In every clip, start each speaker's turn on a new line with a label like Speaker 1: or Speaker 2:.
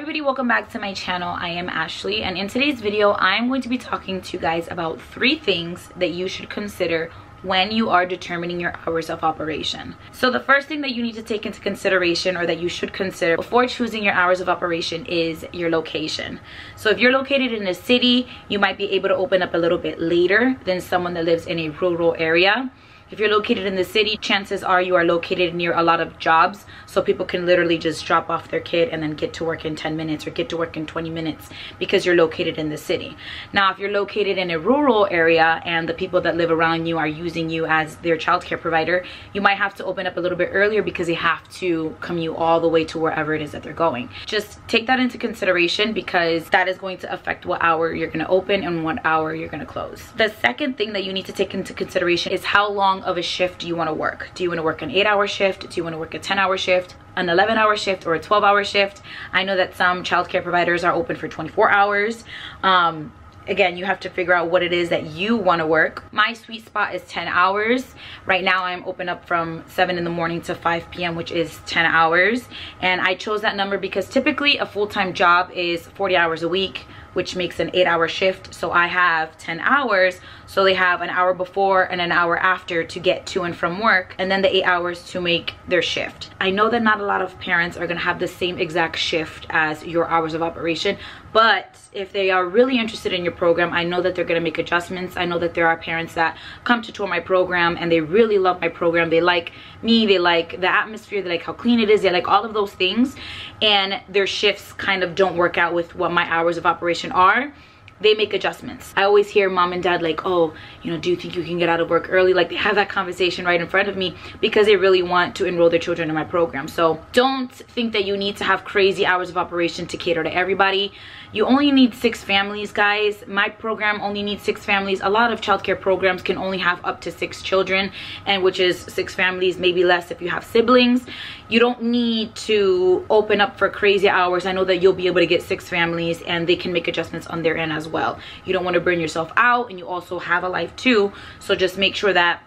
Speaker 1: everybody, welcome back to my channel. I am Ashley, and in today's video I'm going to be talking to you guys about 3 things that you should consider when you are determining your hours of operation. So the first thing that you need to take into consideration, or that you should consider before choosing your hours of operation, is your location. So if you're located in a city, you might be able to open up a little bit later than someone that lives in a rural area. If you're located in the city, chances are you are located near a lot of jobs, so people can literally just drop off their kid and then get to work in 10 minutes or get to work in 20 minutes because you're located in the city. Now, if you're located in a rural area and the people that live around you are using you as their childcare provider, you might have to open up a little bit earlier because they have to commute all the way to wherever it is that they're going. Just take that into consideration because that is going to affect what hour you're going to open and what hour you're going to close. The second thing that you need to take into consideration is how long of a shift do you want to work. Do you want to work an 8-hour shift? Do you want to work a 10-hour shift, an 11-hour shift, or a 12-hour shift? I know that some childcare providers are open for 24 hours. Again, you have to figure out what it is that you want to work. My sweet spot is 10 hours. Right now I'm open up from 7 in the morning to 5 p.m., which is 10 hours. And I chose that number because typically a full-time job is 40 hours a week, which makes an 8-hour shift. So I have 10 hours. So they have an hour before and an hour after to get to and from work, and then the 8 hours to make their shift. I know that not a lot of parents are gonna have the same exact shift as your hours of operation, but if they are really interested in your program, I know that they're gonna make adjustments. I know that there are parents that come to tour my program and they really love my program. They like me, they like the atmosphere, they like how clean it is, they like all of those things, and their shifts kind of don't work out with what my hours of operation are. They make adjustments. I always hear mom and dad like, oh, you know, do you think you can get out of work early? Like, they have that conversation right in front of me because they really want to enroll their children in my program. So don't think that you need to have crazy hours of operation to cater to everybody. You only need 6 families, guys. My program only needs 6 families. A lot of childcare programs can only have up to 6 children, and which is 6 families, maybe less if you have siblings. You don't need to open up for crazy hours. I know that you'll be able to get 6 families and they can make adjustments on their end as well. You don't want to burn yourself out, and you also have a life too. So just make sure that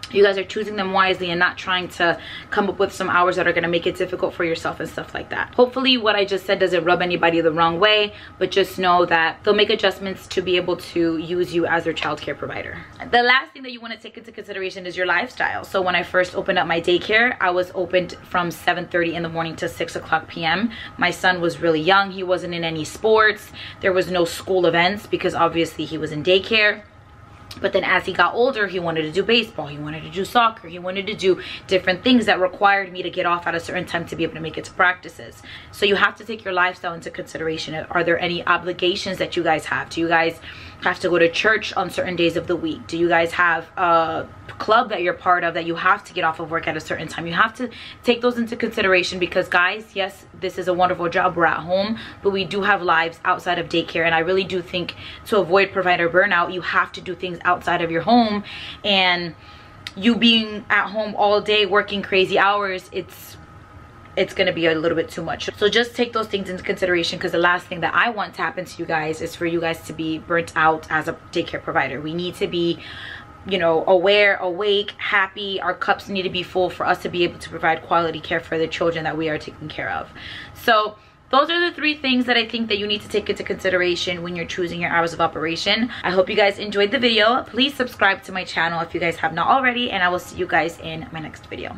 Speaker 1: you guys are choosing them wisely and not trying to come up with some hours that are going to make it difficult for yourself and stuff like that. Hopefully what I just said doesn't rub anybody the wrong way, but just know that they'll make adjustments to be able to use you as their childcare provider. The last thing that you want to take into consideration is your lifestyle. So when I first opened up my daycare, I was opened from 7:30 in the morning to 6 o'clock p.m. My son was really young. He wasn't in any sports. There was no school events because obviously he was in daycare. But then as he got older, he wanted to do baseball, he wanted to do soccer, he wanted to do different things that required me to get off at a certain time to be able to make it to practices. So you have to take your lifestyle into consideration. Are there any obligations that you guys have? Do you guys have to go to church on certain days of the week? Do you guys have a club that you're part of that you have to get off of work at a certain time? You have to take those into consideration because, guys, yes, this is a wonderful job. We're at home, but we do have lives outside of daycare, and I really do think to avoid provider burnout, you have to do things outside of your home. And you being at home all day working crazy hours, it's going to be a little bit too much. So just take those things into consideration, because the last thing that I want to happen to you guys is for you guys to be burnt out as a daycare provider. We need to be, you know, aware, awake, happy. Our cups need to be full for us to be able to provide quality care for the children that we are taking care of. So those are the 3 things that I think that you need to take into consideration when you're choosing your hours of operation. I hope you guys enjoyed the video. Please subscribe to my channel if you guys have not already, and I will see you guys in my next video.